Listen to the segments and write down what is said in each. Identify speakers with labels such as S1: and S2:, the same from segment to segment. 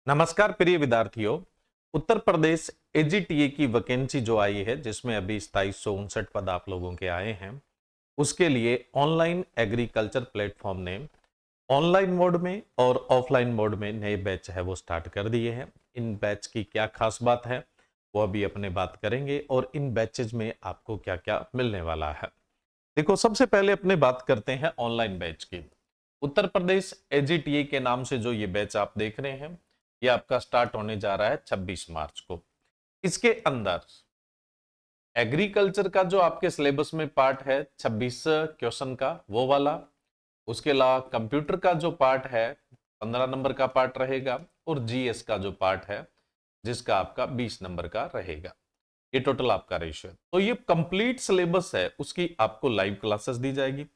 S1: नमस्कार प्रिय विद्यार्थियों। उत्तर प्रदेश एजीटीए की वैकेंसी जो आई है जिसमें अभी 2759 पद आप लोगों के आए हैं, उसके लिए ऑनलाइन एग्रीकल्चर प्लेटफॉर्म ने ऑनलाइन मोड में और ऑफलाइन मोड में नए बैच है वो स्टार्ट कर दिए हैं। इन बैच की क्या खास बात है वो अभी अपने बात करेंगे और इन बैचेज में आपको क्या क्या मिलने वाला है। देखो, सबसे पहले अपने बात करते हैं ऑनलाइन बैच की। उत्तर प्रदेश एजीटीए के नाम से जो ये बैच आप देख रहे हैं, ये आपका स्टार्ट होने जा रहा है 26 मार्च को। इसके अंदर एग्रीकल्चर का जो आपके सिलेबस में पार्ट है 26 क्वेश्चन का वो वाला, उसके अलावा कंप्यूटर का जो पार्ट है 15 नंबर का पार्ट रहेगा और जीएस का जो पार्ट है जिसका आपका 20 नंबर का रहेगा। ये टोटल आपका रेशियो है। तो ये कंप्लीट सिलेबस है, उसकी आपको लाइव क्लासेस दी जाएगी।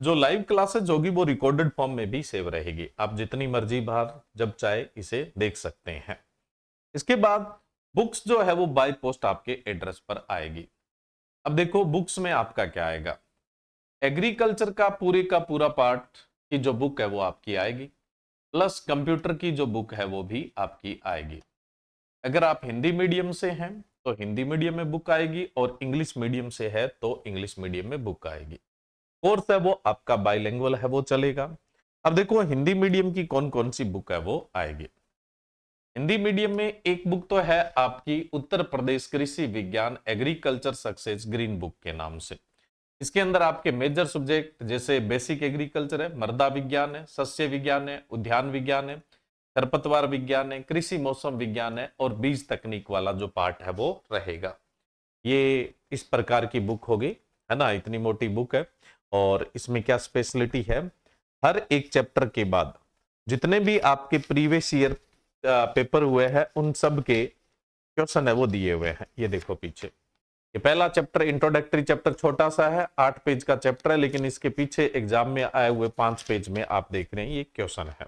S1: जो लाइव क्लासेस होगी वो रिकॉर्डेड फॉर्म में भी सेव रहेगी, आप जितनी मर्जी बार जब चाहे इसे देख सकते हैं। इसके बाद बुक्स जो है वो बाय पोस्ट आपके एड्रेस पर आएगी। अब देखो बुक्स में आपका क्या आएगा। एग्रीकल्चर का पूरा पार्ट की जो बुक है वो आपकी आएगी, प्लस कंप्यूटर की जो बुक है वो भी आपकी आएगी। अगर आप हिंदी मीडियम से हैं तो हिंदी मीडियम में बुक आएगी और इंग्लिश मीडियम से है तो इंग्लिश मीडियम में बुक आएगी। कोर्स है वो आपका बाइलिंगुअल है वो चलेगा। अब देखो हिंदी मीडियम की कौन कौन सी बुक है वो आएगी। हिंदी मीडियम में एक बुक तो है आपकी उत्तर प्रदेश कृषि विज्ञान एग्रीकल्चर सक्सेस ग्रीन बुक के नाम से। इसके अंदर आपके मेजर सब्जेक्ट जैसे बेसिक एग्रीकल्चर है, मृदा विज्ञान है, सस्य विज्ञान है, उद्यान विज्ञान है, खरपतवार विज्ञान है, कृषि मौसम विज्ञान है और बीज तकनीक वाला जो पार्ट है वो रहेगा। ये इस प्रकार की बुक होगी, है ना। इतनी मोटी बुक है और इसमें क्या स्पेशलिटी है, हर एक चैप्टर के बाद जितने भी आपके प्रीवियस ईयर पेपर हुए हैं उन सब के क्वेश्चन है वो दिए हुए हैं। ये देखो पीछे, ये पहला चैप्टर इंट्रोडक्टरी चैप्टर छोटा सा है, 8 पेज का चैप्टर है, लेकिन इसके पीछे एग्जाम में आए हुए 5 पेज में आप देख रहे हैं ये क्वेश्चन है।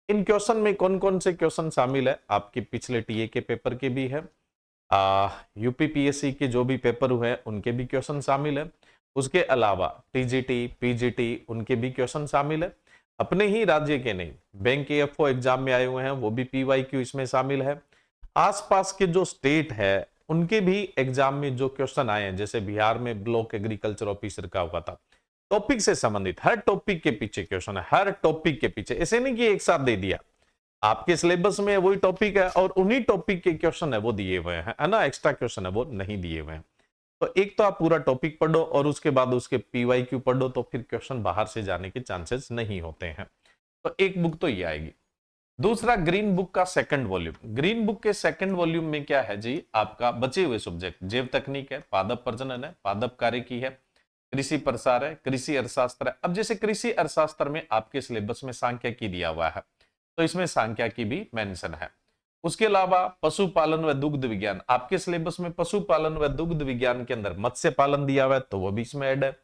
S1: इन क्वेश्चन में कौन कौन से क्वेश्चन शामिल है, आपके पिछले टीए के पेपर के भी है, यूपीपीएससी के जो भी पेपर हुए हैं उनके भी क्वेश्चन शामिल है। उसके अलावा टीजीटी पीजीटी उनके भी क्वेश्चन शामिल है। अपने ही राज्य के नहीं, बैंक एएफओ एग्जाम में आए हुए हैं वो भी पीवाईक्यू इसमें शामिल है। आसपास के जो स्टेट है उनके भी एग्जाम में जो क्वेश्चन आए हैं, जैसे बिहार में ब्लॉक एग्रीकल्चर ऑफिसर का हुआ था, टॉपिक से संबंधित हर टॉपिक के पीछे क्वेश्चन है, हर टॉपिक के पीछे। ऐसे नहीं कि एक साथ दे दिया, आपके सिलेबस में वही टॉपिक है और उन्हीं टॉपिक के क्वेश्चन है वो दिए हुए हैं, है ना। एक्स्ट्रा क्वेश्चन है वो नहीं दिए हुए हैं। तो एक तो आप पूरा टॉपिक पढ़ो और उसके बाद उसके पीवाईक्यू पढ़ो, तो फिर क्वेश्चन बाहर से जाने के चांसेस नहीं होते हैं। तो एक बुक तो ये आएगी। दूसरा, ग्रीन बुक का सेकंड वॉल्यूम। ग्रीन बुक के सेकंड वॉल्यूम में क्या है जी, आपका बचे हुए सब्जेक्ट जैव तकनीक है, पादप प्रजनन है, पादप कार्यकी है, कृषि प्रसार है, कृषि अर्थशास्त्र है। अब जैसे कृषि अर्थशास्त्र में आपके सिलेबस में सांख्यिकी दिया हुआ है तो इसमें सांख्यिकी भी मेंशन है। उसके अलावा पशुपालन व दुग्ध विज्ञान, आपके सिलेबस में पशुपालन व दुग्ध विज्ञान के अंदर मत्स्य पालन दिया हुआ है तो वो भी इसमें ऐड है।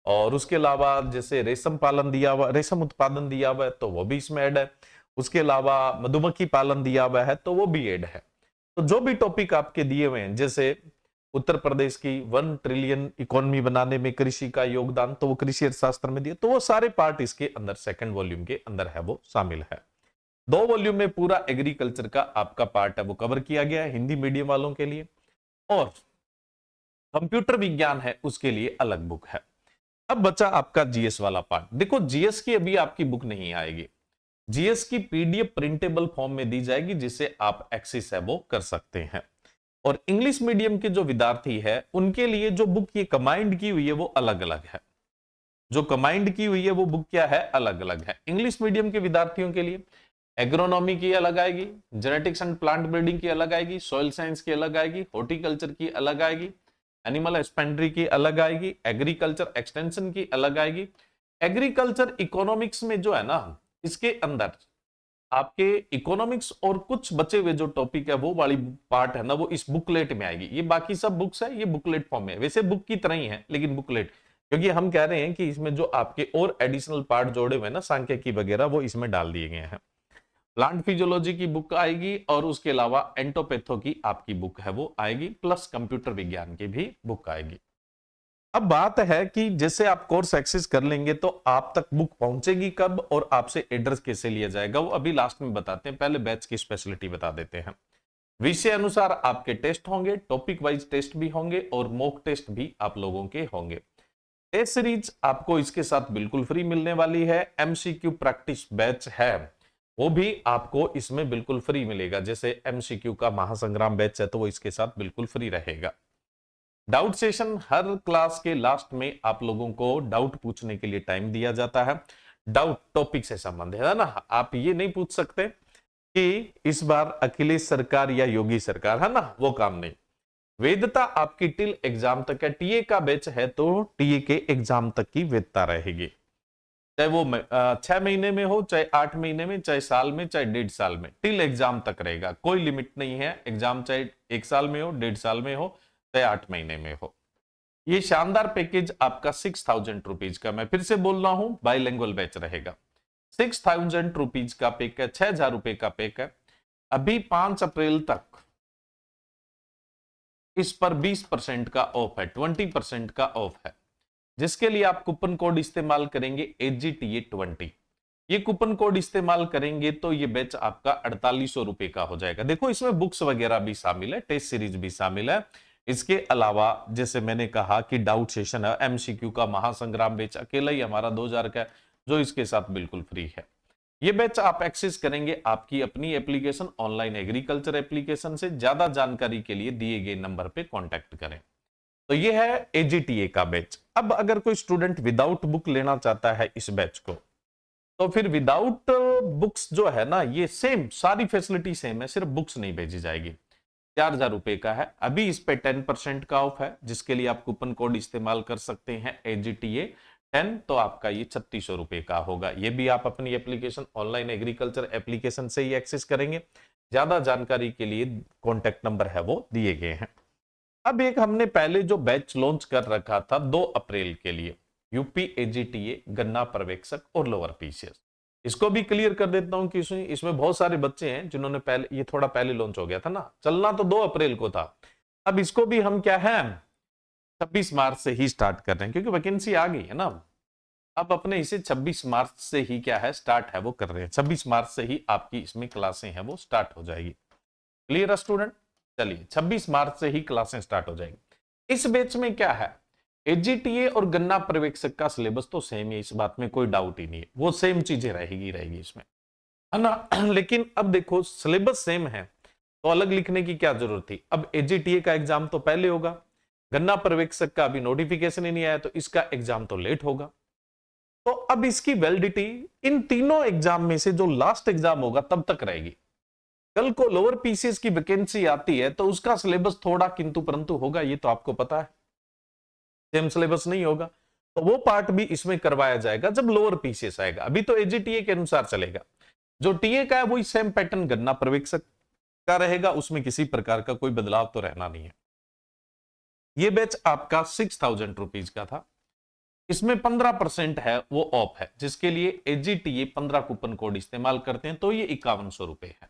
S1: और उसके अलावा जैसे रेशम पालन दिया हुआ, रेशम उत्पादन दिया हुआ है तो वो भी इसमें ऐड है। उसके अलावा मधुमक्खी पालन दिया हुआ है तो वो भी ऐड है। तो जो भी टॉपिक आपके दिए हुए हैं, जैसे उत्तर प्रदेश की 1 ट्रिलियन इकोनॉमी बनाने में कृषि का योगदान, तो वो कृषि अर्थशास्त्र में दिया, तो वो सारे पार्ट इसके अंदर सेकंड वॉल्यूम के अंदर है वो शामिल है। 2 वॉल्यूम में पूरा एग्रीकल्चर का आपका पार्ट है वो कवर किया गया है हिंदी मीडियम वालों के लिए, और कंप्यूटर विज्ञान है उसके लिए अलग बुक है। अब बचा आपका जीएस वाला पार्ट। देखो जीएस की अभी आपकी बुक नहीं आएगी, जीएस की पीडीएफ प्रिंटेबल फॉर्म में दी जाएगी जिसे आप एक्सेस है वो कर सकते हैं। और इंग्लिश मीडियम के जो विद्यार्थी है उनके लिए जो बुक ये कमांड की हुई है वो अलग अलग है। जो कमांड की हुई है वो बुक क्या है, अलग अलग है। इंग्लिश मीडियम के विद्यार्थियों के लिए एग्रोनॉमी की अलग आएगी, जेनेटिक्स एंड प्लांट ब्रीडिंग की अलग आएगी, सॉइल साइंस की अलग आएगी, हॉर्टिकल्चर की अलग आएगी, एनिमल हस्बेंड्री की अलग आएगी, एग्रीकल्चर एक्सटेंशन की अलग आएगी। एग्रीकल्चर इकोनॉमिक्स में जो है ना, इसके अंदर आपके इकोनॉमिक्स और कुछ बचे हुए जो टॉपिक है वो वाली पार्ट है ना वो इस बुकलेट में आएगी। ये बाकी सब बुक्स है ये बुकलेट फॉर्म में, वैसे बुक की तरह ही है लेकिन बुकलेट, क्योंकि हम कह रहे हैं कि इसमें जो आपके और एडिशनल पार्ट जोड़े हुए ना सांख्यिकी वगैरह वो इसमें डाल दिए गए हैं। प्लांट फिजियोलॉजी की बुक आएगी और उसके अलावा एंटोपैथो की आपकी बुक है वो आएगी, प्लस कंप्यूटर विज्ञान की भी बुक आएगी। अब बात है कि जैसे आप कोर्स एक्सेस कर लेंगे तो आप तक बुक पहुंचेगी कब और आपसे एड्रेस कैसे लिया जाएगा, वो अभी लास्ट में बताते हैं। पहले बैच की स्पेशलिटी बता देते हैं। विषय अनुसार आपके टेस्ट होंगे, टॉपिक वाइज टेस्ट भी होंगे और मॉक टेस्ट भी आप लोगों के होंगे। टेस्ट सीरीज आपको इसके साथ बिल्कुल फ्री मिलने वाली है। एमसीक्यू प्रैक्टिस बैच है वो भी आपको इसमें बिल्कुल फ्री मिलेगा। जैसे एमसीक्यू का महासंग्राम बैच है तो वो इसके साथ बिल्कुल फ्री रहेगा। डाउट सेशन हर क्लास के लास्ट में आप लोगों को डाउट पूछने के लिए टाइम दिया जाता है। डाउट टॉपिक से संबंधित है ना, आप ये नहीं पूछ सकते कि इस बार अखिलेश सरकार या योगी सरकार, है ना, वो काम नहीं। वैधता आपकी टिल एग्जाम तक है। टीए का बैच है तो टीए के एग्जाम तक की वैधता रहेगी, चाहे वो 6 महीने में हो, चाहे 8 महीने में, चाहे साल में, चाहे 1.5 साल में, टिल एग्जाम तक रहेगा। कोई लिमिट नहीं है। एग्जाम चाहे 1 साल में हो, 1.5 साल में हो, चाहे 8 महीने में हो। ये शानदार पैकेज आपका 6,000 रुपीज का, मैं फिर से बोल रहा हूं, बाइलिंगुअल बैच रहेगा। 6,000 रुपीज का पैक है, 6,000 रुपए का पैक है। अभी 5 अप्रैल तक इस पर 20% का ऑफ है, 20% का ऑफ है, जिसके लिए आप कूपन कोड इस्तेमाल करेंगे AGTA20। ये कूपन कोड इस्तेमाल करेंगे तो ये बैच आपका 4800 रुपए का हो जाएगा। देखो इसमें बुक्स वगैरह भी शामिल है, टेस्ट सीरीज भी शामिल है। इसके अलावा जैसे मैंने कहा कि डाउट सेशन है, एमसीक्यू का महासंग्राम बैच अकेला ही हमारा 2000 का है, जो इसके साथ बिल्कुल फ्री है। ये बैच आप एक्सेस करेंगे आपकी अपनी एप्लीकेशन ऑनलाइन एग्रीकल्चर एप्लीकेशन से। ज्यादा जानकारी के लिए दिए गए नंबर पे कांटेक्ट करें। तो ये है एजीटीए का बैच। अब अगर कोई स्टूडेंट विदाउट बुक लेना चाहता है इस बैच को, तो फिर विदाउट बुक्स जो है ना, ये सेम सारी फैसिलिटी सेम है, सिर्फ बुक्स नहीं भेजी जाएगी। 4,000 रुपए का है। अभी इस पे 10% का ऑफ है, जिसके लिए आप कूपन कोड इस्तेमाल कर सकते हैं AGTA10। तो आपका ये 3600 रुपए का होगा। ये भी आप अपनी एप्लीकेशन ऑनलाइन एग्रीकल्चर एप्लीकेशन से ही एक्सेस करेंगे। ज्यादा जानकारी के लिए कॉन्टेक्ट नंबर है वो दिए गए हैं। अब एक हमने पहले जो बैच लॉन्च कर रखा था 2 अप्रैल के लिए, यूपी एजीटीए गन्ना पर्यवेक्षक और लोअर पीसीएस, इसको भी क्लियर कर देता हूं कि इसमें बहुत सारे बच्चे हैं जिन्होंने पहले, ये थोड़ा पहले लॉन्च हो गया था ना, चलना तो 2 अप्रैल को था। अब इसको भी हम क्या है 26 मार्च से ही स्टार्ट कर रहे हैं, क्योंकि वैकेंसी आ गई है ना। अब अपने इसे 26 मार्च से ही क्या है स्टार्ट है वो कर रहे हैं। 26 मार्च से ही आपकी इसमें क्लासें हैं वो स्टार्ट हो जाएगी। क्लियर है स्टूडेंट? चलिए 26 मार्च से ही क्लासें स्टार्ट हो जाएंगी। इस बैच में क्या है, एजीटीए और गन्ना पर्यवेक्षक का सिलेबस तो सेम है, इस बात में कोई डाउट ही नहीं है, वो सेम चीजें रहेगी इसमें, है ना। लेकिन अब देखो सिलेबस सेम है तो अलग लिखने की क्या जरूरत थी। अब एजीटीए का एग्जाम तो पहले होगा, गन्ना पर्यवेक्षक का अभी नोटिफिकेशन ही नहीं आया तो इसका एग्जाम तो लेट होगा। तो अब इसकी वैलिडिटी इन तीनों एग्जाम में से जो लास्ट एग्जाम होगा तब तक रहेगी। कल को लोअर पीसीएस की वैकेंसी आती है तो उसका सिलेबस थोड़ा किंतु परंतु होगा, ये तो आपको पता है, सेम सिलेबस नहीं होगा। तो वो पार्ट भी इसमें करवाया जाएगा जब लोअर पीसीएस आएगा। अभी तो एजीटीए के अनुसार चलेगा। जो टीए का है वही सेम पैटर्न गन्ना पर्यवेक्षक का रहेगा, उसमें किसी प्रकार का कोई बदलाव तो रहना नहीं है। ये बैच आपका 6,000 रुपीज का था। इसमें 15% है वो ऑफ है, जिसके लिए एजीटीए 15 कूपन कोड इस्तेमाल करते हैं तो ये 5100 रुपए है।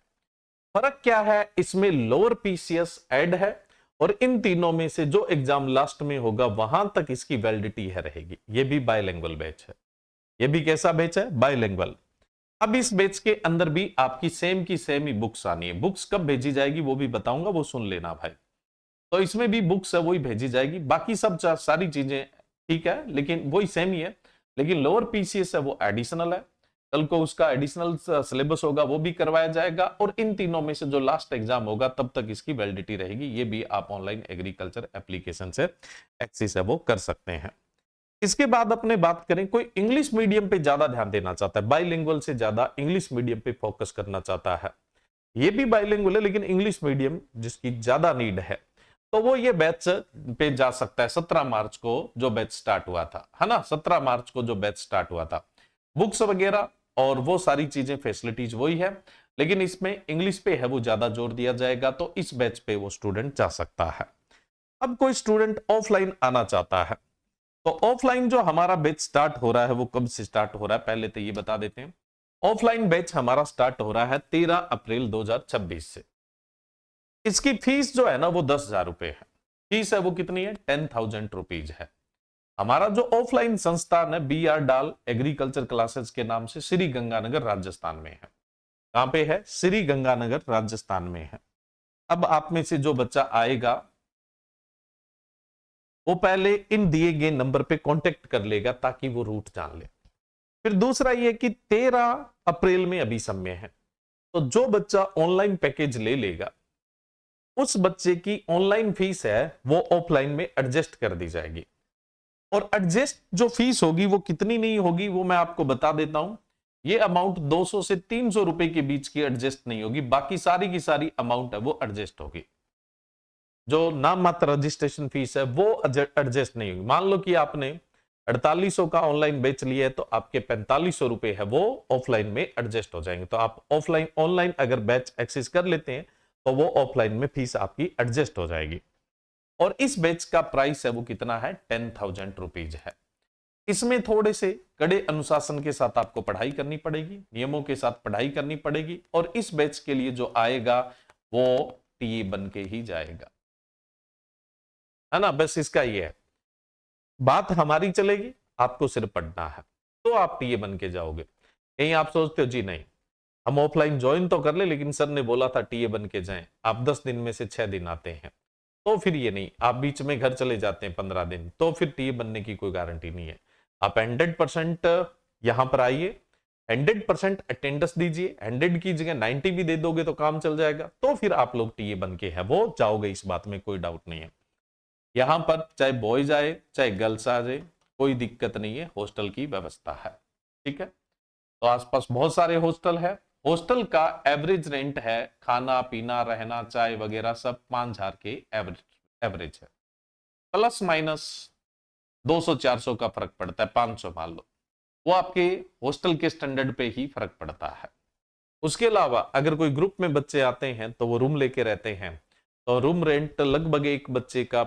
S1: फर्क क्या है, इसमें लोअर पीसीएस ऐड है और इन तीनों में से जो एग्जाम लास्ट में होगा वहां तक इसकी वैलिडिटी है रहेगी। ये भी बायलैंग्वेज बैच है। ये भी कैसा बैच है, बायलैंग्वेज। अब इस बैच के अंदर भी आपकी सेम की सेम ही बुक्स आनी है। बुक्स कब भेजी जाएगी वो भी बताऊंगा, वो सुन लेना भाई। तो इसमें भी बुक्स है वही भेजी जाएगी, बाकी सब सारी चीजें ठीक है लेकिन वही सेम ही है। लेकिन लोअर पीसीएस है वो एडिशनल है, कल को उसका एडिशनल सिलेबस होगा वो भी करवाया जाएगा। और इन तीनों में से जो लास्ट एग्जाम होगा तब तक इसकी वैलिडिटी रहेगी। ये भी आप ऑनलाइन एग्रीकल्चर एप्लीकेशन से एक्सेस है वो कर सकते हैं। इसके बाद अपने बात करें, कोई इंग्लिश मीडियम पे ज्यादा ध्यान देना चाहता है, बाइलिंगुअल से ज्यादा इंग्लिश मीडियम पे फोकस करना चाहता है, ये भी बाइलिंगुअल है लेकिन इंग्लिश मीडियम जिसकी ज्यादा नीड है, तो वो ये बैच पे जा सकता है। 17 मार्च को जो बैच स्टार्ट हुआ था, है ना, 17 मार्च को जो बैच स्टार्ट हुआ था, बुक्स वगैरह और वो सारी चीजें फैसिलिटीज वही है, लेकिन इसमें इंग्लिश पे है वो ज्यादा जोर दिया जाएगा, तो इस बैच पे वो स्टूडेंट जा सकता है। अब कोई स्टूडेंट ऑफलाइन आना चाहता है, तो ऑफलाइन जो हमारा बैच स्टार्ट हो रहा है वो कब से स्टार्ट हो रहा है पहले तो ये बता देते हैं। ऑफलाइन बैच हमारा स्टार्ट हो रहा है 13 अप्रैल 2026 से। इसकी फीस जो है ना वो 10,000 रुपए है। फीस है वो कितनी है, 10,000 रुपीज है। हमारा जो ऑफलाइन संस्थान है बी आर डाल एग्रीकल्चर क्लासेस के नाम से श्री गंगानगर राजस्थान में है। कहां पे है? श्री गंगानगर राजस्थान में है। अब आप में से जो बच्चा आएगा वो पहले इन दिए गए नंबर पे कांटेक्ट कर लेगा ताकि वो रूट जान ले। फिर दूसरा ये कि 13 अप्रैल में अभी समय है, तो जो बच्चा ऑनलाइन पैकेज ले लेगा उस बच्चे की ऑनलाइन फीस है वो ऑफलाइन में एडजस्ट कर दी जाएगी। और एडजस्ट जो फीस होगी वो कितनी नहीं होगी वो मैं आपको बता देता हूं। ये अमाउंट 200 से 300 रुपए के बीच की एडजस्ट नहीं होगी, बाकी सारी की सारी अमाउंट है वो एडजस्ट होगी। जो नाम मात्र रजिस्ट्रेशन फीस है वो एडजस्ट नहीं होगी। मान लो कि आपने 4800 का ऑनलाइन बेच लिया है तो आपके 4500 रुपए है वो ऑफलाइन में एडजस्ट हो जाएंगे। तो आप ऑफलाइन ऑनलाइन अगर बैच एक्सेस कर लेते हैं तो वो ऑफलाइन में फीस आपकी एडजस्ट हो जाएगी। और इस बैच का प्राइस है वो कितना है? 10,000 रुपीज है। इसमें थोड़े से कड़े अनुशासन के साथ आपको पढ़ाई करनी पड़ेगी, नियमों के साथ पढ़ाई करनी पड़ेगी, और इस बैच के लिए जो आएगा वो टीए बन के ही जाएगा, है ना। बस इसका ये है, बात हमारी चलेगी, आपको सिर्फ पढ़ना है तो आप टीए बन के जाओगे। कहीं आप सोचते हो जी नहीं हम ऑफलाइन ज्वाइन तो कर ले लेकिन सर ने बोला था टीए बन के जाएं, आप 10 दिन में से 6 दिन आते हैं, तो फिर ये नहीं, आप बीच में घर चले जाते हैं 15 दिन, तो फिर टीए बनने की कोई गारंटी नहीं है। आप 100% यहां पर आइए, 100% अटेंडेंस दीजिए, 100 की जगह 90 भी दे दोगे तो काम चल जाएगा, तो फिर आप लोग टीए बन के है वो जाओगे, इस बात में कोई डाउट नहीं है। यहां पर चाहे बॉयज आए चाहे गर्ल्स आ जाए कोई दिक्कत नहीं है, हॉस्टल की व्यवस्था है, ठीक है। तो आसपास बहुत सारे हॉस्टल है। हॉस्टल का एवरेज रेंट है, खाना पीना रहना चाय वगैरह सब 5,000 के एवरेज है, प्लस माइनस 200-400 का फर्क पड़ता है, 500 मान लो, वो आपके हॉस्टल के स्टैंडर्ड पे ही फर्क पड़ता है। उसके अलावा अगर कोई ग्रुप में बच्चे आते हैं तो वो रूम लेके रहते हैं, तो रूम रेंट लगभग एक बच्चे का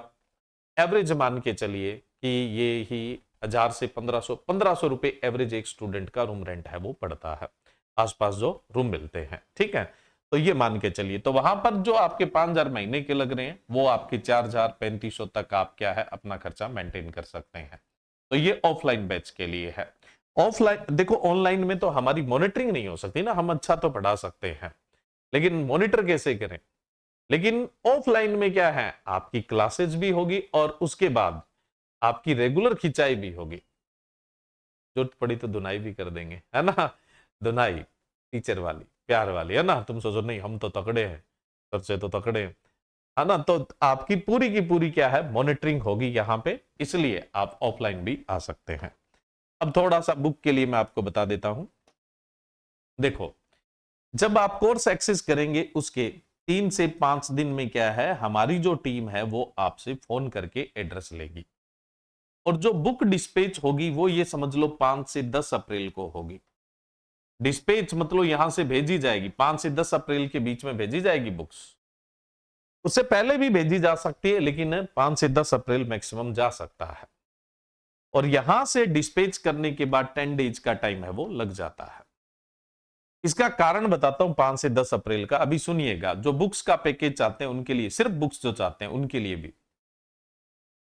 S1: एवरेज मान के चलिए कि ये ही 1000 से 1500 रुपए एवरेज एक स्टूडेंट का रूम रेंट है वो पड़ता है, आसपास जो रूम मिलते हैं, ठीक है। तो ये मान के चलिए, तो वहां पर जो आपके 5,000 महीने के लग रहे हैं वो आपके 4,000-3,500 तक आप क्या है अपना खर्चा मेंटेन कर सकते हैं। तो ये ऑफलाइन बैच के लिए है। ऑफलाइन देखो, ऑनलाइन में तो हमारी मॉनिटरिंग नहीं हो सकती ना, हम अच्छा तो पढ़ा सकते हैं लेकिन मॉनिटर कैसे करें। लेकिन ऑफलाइन में क्या है, आपकी क्लासेस भी होगी और उसके बाद आपकी रेगुलर खिंचाई भी होगी। जरूरत पड़ी तो धुनाई भी कर देंगे, है ना, धुनाई टीचर वाली प्यार वाली, है ना। तुम सोचो नहीं हम तो तकड़े हैं, सर से तो तकड़े हैं, है ना। तो आपकी पूरी की पूरी क्या है मॉनिटरिंग होगी यहां पे, इसलिए आप ऑफलाइन भी आ सकते हैं। अब थोड़ा सा बुक के लिए मैं आपको बता देता हूं। देखो, जब आप कोर्स एक्सेस करेंगे उसके 3 से 5 दिन में क्या है, हमारी जो टीम है वो आपसे फोन करके एड्रेस लेगी, और जो बुक डिस्पैच होगी वो ये समझ लो 5 से 10 अप्रैल को होगी। डिस्पैच मतलब यहां से भेजी जाएगी, 5 से 10 अप्रैल के बीच में भेजी जाएगी बुक्स। उससे पहले भी भेजी जा सकती है लेकिन 5 से 10 अप्रैल मैक्सिमम जा सकता है, और यहां से डिस्पैच करने के बाद 10 डेज का टाइम है वो लग जाता है। इसका कारण बताता हूं 5 से 10 अप्रैल का, अभी सुनिएगा। जो बुक्स का पैकेज चाहते हैं उनके लिए, सिर्फ बुक्स जो चाहते हैं उनके लिए भी,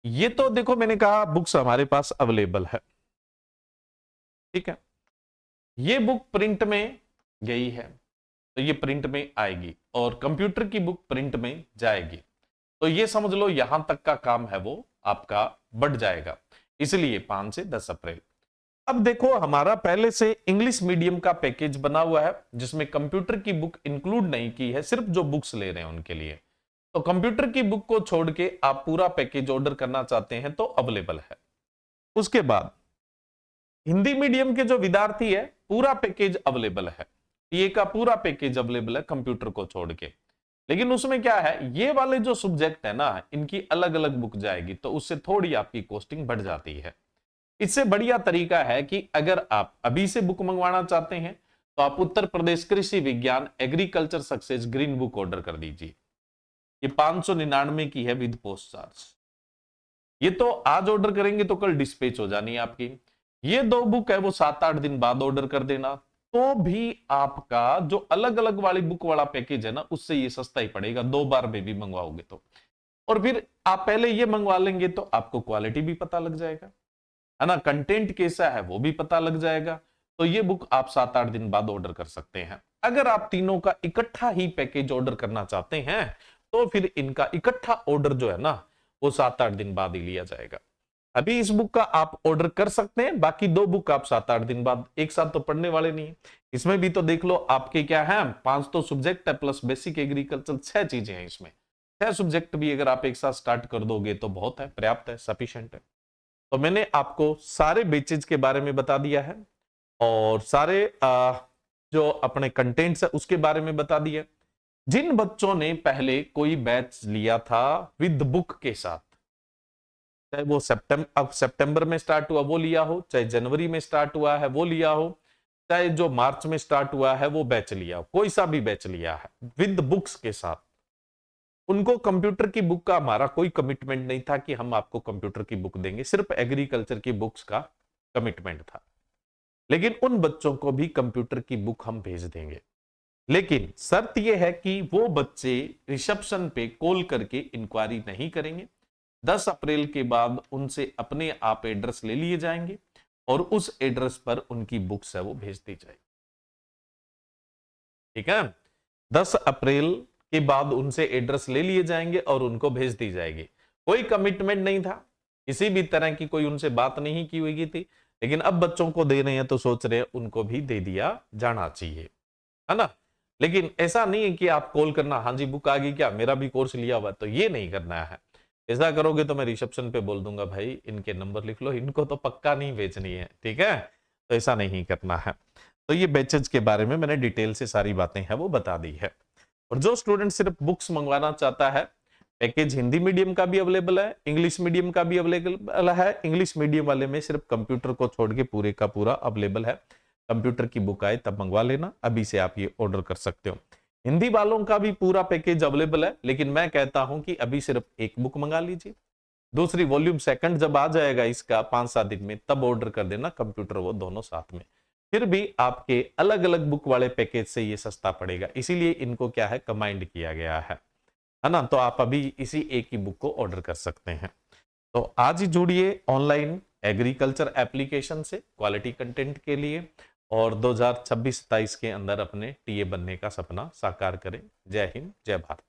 S1: ये तो देखो मैंने कहा बुक्स हमारे पास अवेलेबल है, ठीक है। ये बुक प्रिंट में गई है तो ये प्रिंट में आएगी, और कंप्यूटर की बुक प्रिंट में जाएगी, तो ये समझ लो यहां तक का काम है वो आपका बढ़ जाएगा, इसलिए 5 से 10 अप्रैल। अब देखो, हमारा पहले से इंग्लिश मीडियम का पैकेज बना हुआ है जिसमें कंप्यूटर की बुक इंक्लूड नहीं की है, सिर्फ जो बुक्स ले रहे हैं उनके लिए। तो कंप्यूटर की बुक को छोड़ के आप पूरा पैकेज ऑर्डर करना चाहते हैं तो अवेलेबल है। उसके बाद हिंदी मीडियम के जो विद्यार्थी है पूरा पैकेज अवेलेबल है, टीए का पूरा पैकेज अवेलेबल है कंप्यूटर को छोड़ के। लेकिन उसमें क्या है, ये वाले जो सब्जेक्ट है ना इनकी अलग अलग बुक जाएगी, तो उससे थोड़ी आपकी कॉस्टिंग बढ़ जाती है। इससे बढ़िया तरीका है कि अगर आप अभी से बुक मंगवाना चाहते हैं तो आप उत्तर प्रदेश कृषि विज्ञान agriculture success green book order कर दीजिए। ये 599 की है विद पोस्ट चार्ज। ये तो आज ऑर्डर करेंगे तो कल डिस्पैच हो जानी है आपकी। ये 2 बुक है वो 7-8 दिन बाद ऑर्डर कर देना, तो भी आपका जो अलग अलग वाली बुक वाला पैकेज है ना उससे ये सस्ता ही पड़ेगा, 2 बार में भी मंगवाओगे तो। और फिर आप पहले ये मंगवा लेंगे तो आपको क्वालिटी भी पता लग जाएगा, है ना, कंटेंट कैसा है वो भी पता लग जाएगा। तो ये बुक आप 7-8 दिन बाद ऑर्डर कर सकते हैं। अगर आप तीनों का इकट्ठा ही पैकेज ऑर्डर करना चाहते हैं तो फिर इनका इकट्ठा ऑर्डर जो है ना वो 7-8 दिन बाद ही लिया जाएगा। अभी इस बुक का आप ऑर्डर कर सकते हैं, बाकी 2 बुक आप 7-8 दिन बाद, एक साथ तो पढ़ने वाले नहीं है। इसमें भी तो देख लो आपके क्या है, 5 तो सब्जेक्ट है प्लस बेसिक एग्रीकल्चर, 6 चीजें हैं इसमें। 6 सब्जेक्ट भी अगर आप एक साथ स्टार्ट कर दोगे तो बहुत है, पर्याप्त है, सफिशिएंट है। तो मैंने आपको सारे बेचेज के बारे में बता दिया है और सारे जो अपने कंटेंट्स है उसके बारे में बता दिया। जिन बच्चों ने पहले कोई बैच लिया था विद बुक के साथ, चाहे वो सितंबर में स्टार्ट हुआ वो लिया हो, चाहे जनवरी में स्टार्ट हुआ है वो लिया हो, चाहे जो मार्च में स्टार्ट हुआ है वो बैच लिया हो, कोई सा भी बैच लिया है विद बुक्स के साथ, उनको कंप्यूटर की बुक का हमारा कोई कमिटमेंट नहीं था कि हम आपको कंप्यूटर की बुक देंगे, सिर्फ एग्रीकल्चर की बुक्स का कमिटमेंट था। लेकिन उन बच्चों को भी कंप्यूटर की बुक हम भेज देंगे, लेकिन शर्त यह है कि वो बच्चे रिसेप्शन पे कॉल करके इंक्वायरी नहीं करेंगे। 10 अप्रैल के बाद उनसे अपने आप एड्रेस ले लिए जाएंगे और उस एड्रेस पर उनकी बुक्स है वो भेज दी जाएगी। ठीक है, 10 अप्रैल के बाद उनसे एड्रेस ले लिए जाएंगे और उनको भेज दी जाएगी। कोई कमिटमेंट नहीं था, किसी भी तरह की कोई उनसे बात नहीं की हुई थी, लेकिन अब बच्चों को दे रहे हैं तो सोच रहे हैं उनको भी दे दिया जाना चाहिए, है ना। लेकिन ऐसा नहीं है कि आप कॉल करना, हाँ जी बुक आ गई क्या, मेरा भी कोर्स लिया हुआ, तो ये नहीं करना है। ऐसा करोगे तो मैं रिसेप्शन पे बोल दूंगा भाई इनके नंबर लिख लो, इनको तो पक्का नहीं बेचनी है, ठीक है। तो ऐसा नहीं करना है। तो ये बैचेज के बारे में मैंने डिटेल से सारी बातें हैं वो बता दी है। और जो स्टूडेंट सिर्फ बुक्स मंगवाना चाहता है, पैकेज हिंदी मीडियम का भी अवेलेबल है, इंग्लिश मीडियम का भी अवेलेबल है। इंग्लिश मीडियम वाले में सिर्फ कंप्यूटर को छोड़ के पूरे का पूरा अवेलेबल है। कंप्यूटर की बुक आए तब मंगवा लेना, अभी से आप ये ऑर्डर कर सकते हो। हिंदी वालों का भी पूरा पैकेज अवेलेबल है, लेकिन मैं कहता हूं कि अभी सिर्फ एक बुक मंगा लीजिए, दूसरी वॉल्यूम सेकंड जब आ जाएगा इसका 5-7 दिन में तब ऑर्डर कर देना, कंप्यूटर वो दोनों साथ में। फिर भी आपके अलग अलग बुक वाले पैकेज से ये सस्ता पड़ेगा, इसीलिए इनको क्या है कंबाइंड किया गया है ना। तो आप अभी इसी एक ही बुक को ऑर्डर कर सकते हैं। तो आज ही जुड़िए ऑनलाइन एग्रीकल्चर एप्लीकेशन से क्वालिटी कंटेंट के लिए और 2026-27 के अंदर अपने टीए बनने का सपना साकार करें। जय हिंद, जय भारत।